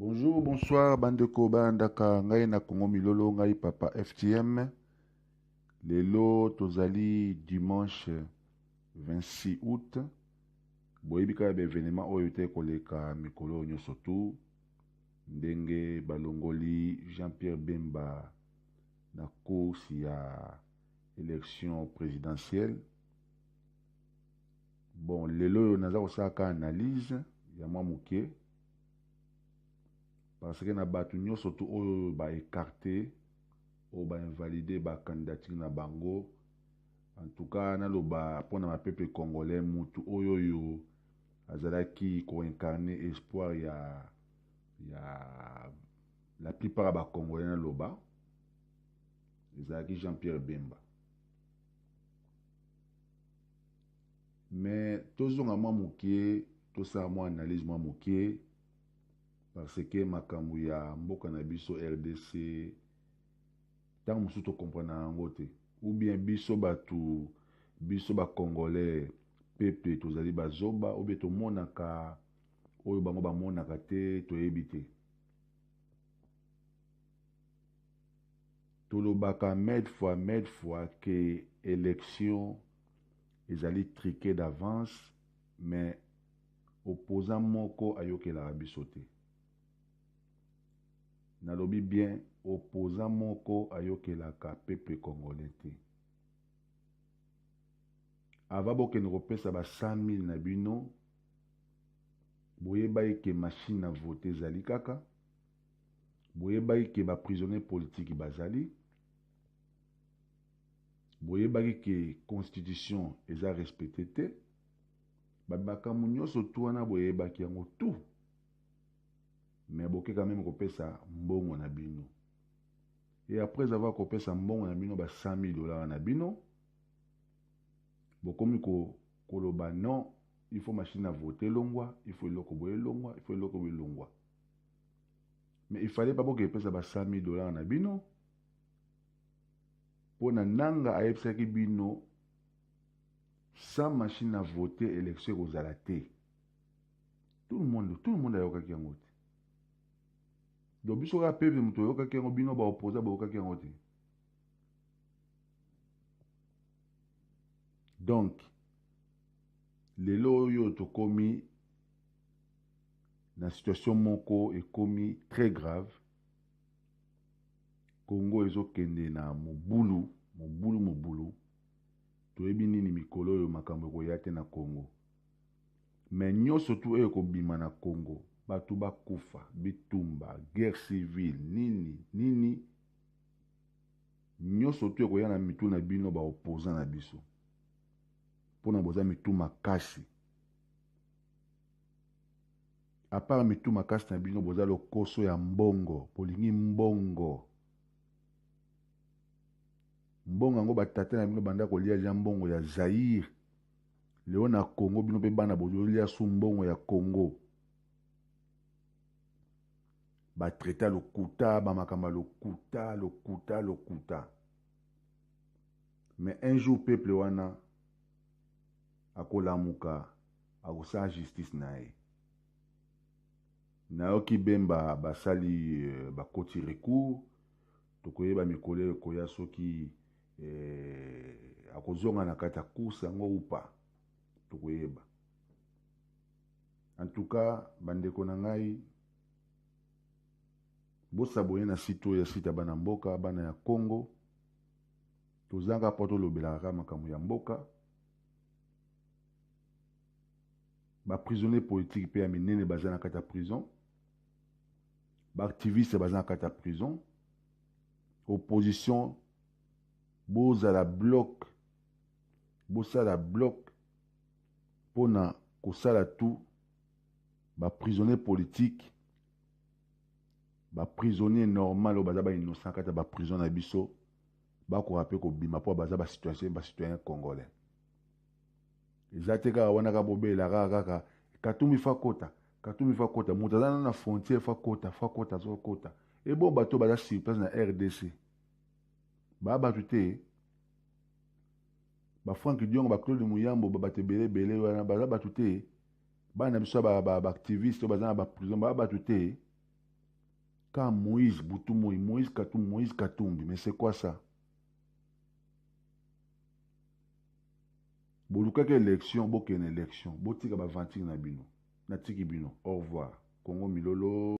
Bonjour, bonsoir, bandeko bandaka ngai na Congo Milolo ngai papa FTM. Lelo tozali dimanche 26 août. Boyebi kaka événement oyo te koleka mikolo nyonso tu. Ndenge balongoli Jean-Pierre Bemba na course ya élection présidentielle. Bon, lelo naza kosala ka analyse ya mwa muke. Parce que na batu nyonso tu oyo ba écarté ou ba invalidé ba candidature na bango. En tout cas naloba pona ma peuple congolais mutu oyo yo azalaki ko incarner espoir ya la plupart ba congolais naloba ezalaki Jean-Pierre Bemba. Mais tozonga mwa muke tosala mwa analyse mwa muke parce que makambo ya mboka na biso RDC tant mosusu tocomprendre yango te ou bien biso batu biso congolais peuple tozali bazoba ou bien tomonaka oyo bango bamonaka te toyebi te. Tolobaka mille fois que élection ezali triqué d'avance mais opposant moko ayokelaka biso te. Nalobi bien opposant moko ayokelaka peuple congolais te. Ava bokende kopesa ba 100 000 na bino boyebaki ke machine à voter ezali kaka, boyebaki ke ba prisonnier politique bazali, boyebaki ke constitution eza respecté te, babakamu nyonso tu wana boyebaki yango tout. Mais boke quand même kopesa mbongo na bino. Et après avoir kopesa mbongo na bino ba 100 000 dollars na bino, bokomi koloba non, il faut machine à voter longwa, il faut eloko boye longwa, il faut eloko boye longwa. Mais il fallait pas boke pesa ba 100 000 dollars na bino. Pona nanga ayebisaki bino sans machine à voter élection kozala te. Tout le monde ayokaki yango te. Donc biso ka peuple muto ayokaki yango bino ba opposa ba ayokaki yango te. Donc lelo oyo tokomi na situation moko ekomi très grave. Congo ezokende na mobulu. Toyebi nini mikolo oyo makambo ekoya te na Congo. Mais nyonso tu oyo ekobima na Congo, batu bakufa, bitumba, guerre civile, nini nyonso tu ekoya na mitu na bino ba opposant na biso. Pona boza mitu makasi. À part mitu makasi na bino boza lokoso ya mbongo, bolingi mbongo. Mbongo yango batata na bino banda kolia ja mbongo ya Zaire. Leo na Congo bino pe bana bozolia su mbongo ya Congo. Batreta lokuta, bamakamba lokuta. Mais un jour peuple wana akolamuka akosa justice na ye. Nayoki Bemba basali bakoti recours tokoyeba mikolo koya soki akozonga na kati ya course yango upa tokoyeba. En tout cas bandeko na ngai bosaboye na site ya site bana mboka bana ya Congo tozanga poto lobelaka makambo ya mboka. Ba prisonnier politique pe ya minene baza na kati ya prison. Ba activiste baza na kati ya prison. Opposition bozala bloc pona kosala tout ba prisonnier politique ba prisonnier normal baza ba innocent kata ba prison na biso ba ko rappeler ko bima po baza ba citoyen congolais. Ezateka wana ka bobela kaka Katumbi fakota mutazana na frontière fakota zo kota. Et bon bato baza sur place na RDC. Ba batute ba Frank Diongo ba Claude Muyambo ba batebele wana baza batute ba na biso ba activiste baza na ba prison ba batute Quand Moïse Boutoumouy, Moïse Katumbi, mais c'est quoi ça? Boluka élection, boke une élection, botika ba vantir na bino. Na tiki bino. Au revoir. Congo Milolo.